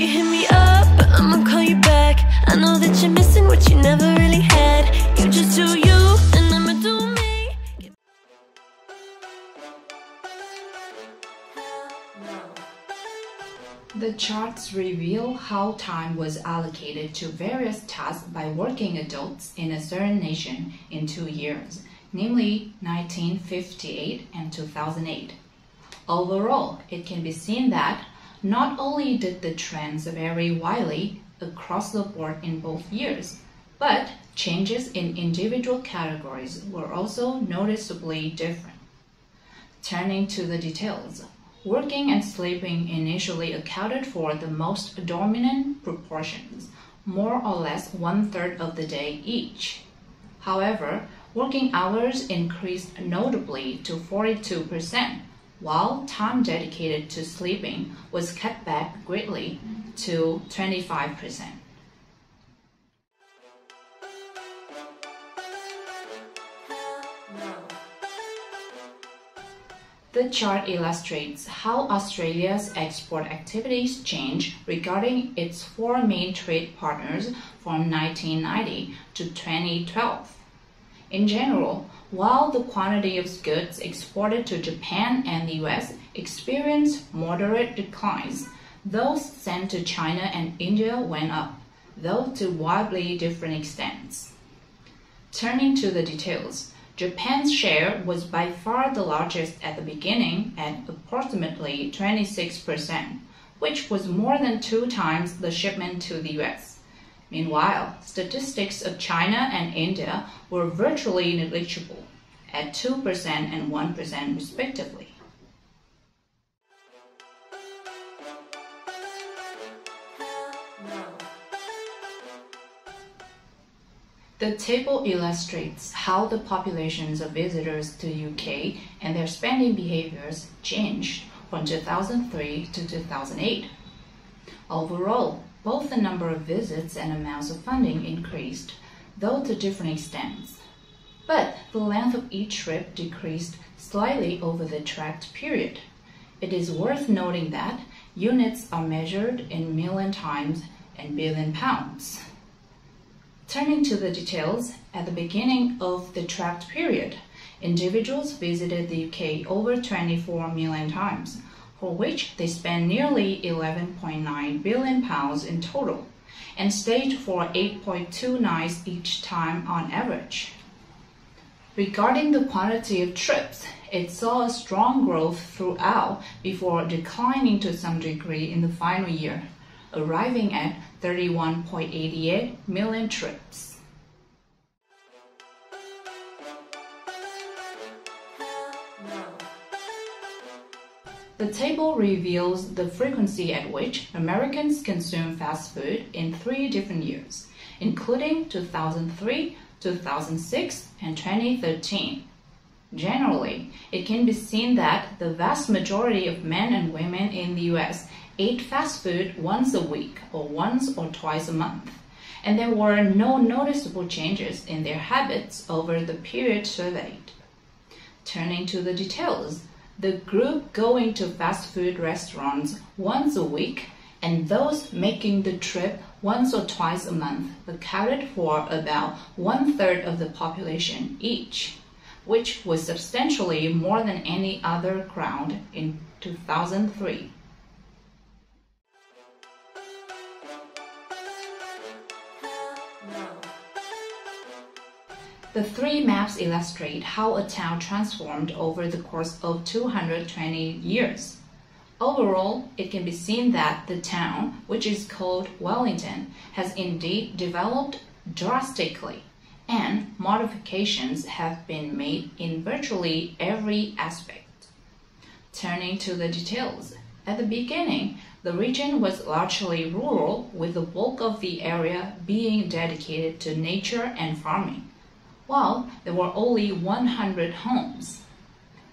You hit me up, but I'ma call you back. I know that you're missing what you never really had. You just do you, and I'ma do me. The charts reveal how time was allocated to various tasks by working adults in a certain nation in 2 years, namely 1958 and 2008. Overall, it can be seen that not only did the trends vary widely across the board in both years, but changes in individual categories were also noticeably different. Turning to the details, working and sleeping initially accounted for the most dominant proportions, more or less 1/3 of the day each. However, working hours increased notably to 42%, while time dedicated to sleeping was cut back greatly to 25%. The chart illustrates how Australia's export activities changed regarding its 4 main trade partners from 1990 to 2012. In general, while the quantity of goods exported to Japan and the US experienced moderate declines, those sent to China and India went up, though to wildly different extents. Turning to the details, Japan's share was by far the largest at the beginning at approximately 26%, which was more than 2 times the shipment to the US. Meanwhile, statistics of China and India were virtually negligible, at 2% and 1% respectively. The table illustrates how the populations of visitors to UK and their spending behaviors changed from 2003 to 2008. Overall, both the number of visits and amounts of funding increased, though to different extents. But the length of each trip decreased slightly over the tracked period. It is worth noting that units are measured in million times and billion pounds. Turning to the details, at the beginning of the tracked period, individuals visited the UK over 24 million times, for which they spent nearly £11.9 billion in total, and stayed for 8.2 nights each time on average. Regarding the quantity of trips, it saw a strong growth throughout before declining to some degree in the final year, arriving at 31.88 million trips. The table reveals the frequency at which Americans consume fast food in 3 different years, including 2003, 2006, and 2013. Generally, it can be seen that the vast majority of men and women in the US ate fast food once a week or once or twice a month, and there were no noticeable changes in their habits over the period surveyed. Turning to the details, the group going to fast food restaurants once a week and those making the trip once or twice a month accounted for about 1/3 of the population each, which was substantially more than any other crowd in 2003. The 3 maps illustrate how a town transformed over the course of 220 years. Overall, it can be seen that the town, which is called Wellington, has indeed developed drastically, and modifications have been made in virtually every aspect. Turning to the details, at the beginning, the region was largely rural, with the bulk of the area being dedicated to nature and farming, while there were only 100 homes.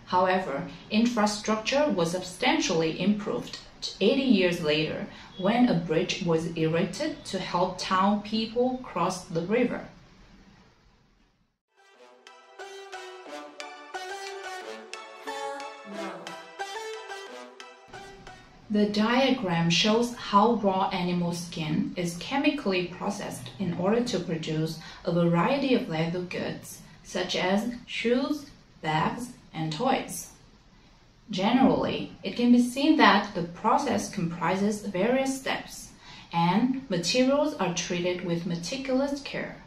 However, infrastructure was substantially improved 80 years later when a bridge was erected to help town people cross the river. The diagram shows how raw animal skin is chemically processed in order to produce a variety of leather goods, such as shoes, bags, and toys. Generally, it can be seen that the process comprises various steps, and materials are treated with meticulous care.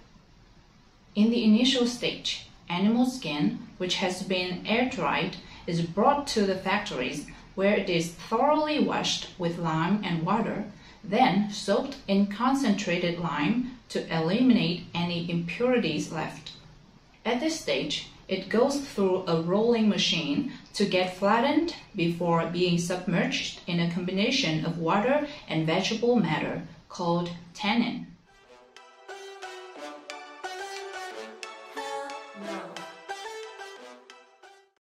In the initial stage, animal skin, which has been air-dried, is brought to the factories where it is thoroughly washed with lime and water, then soaked in concentrated lime to eliminate any impurities left. At this stage, it goes through a rolling machine to get flattened before being submerged in a combination of water and vegetable matter called tannin.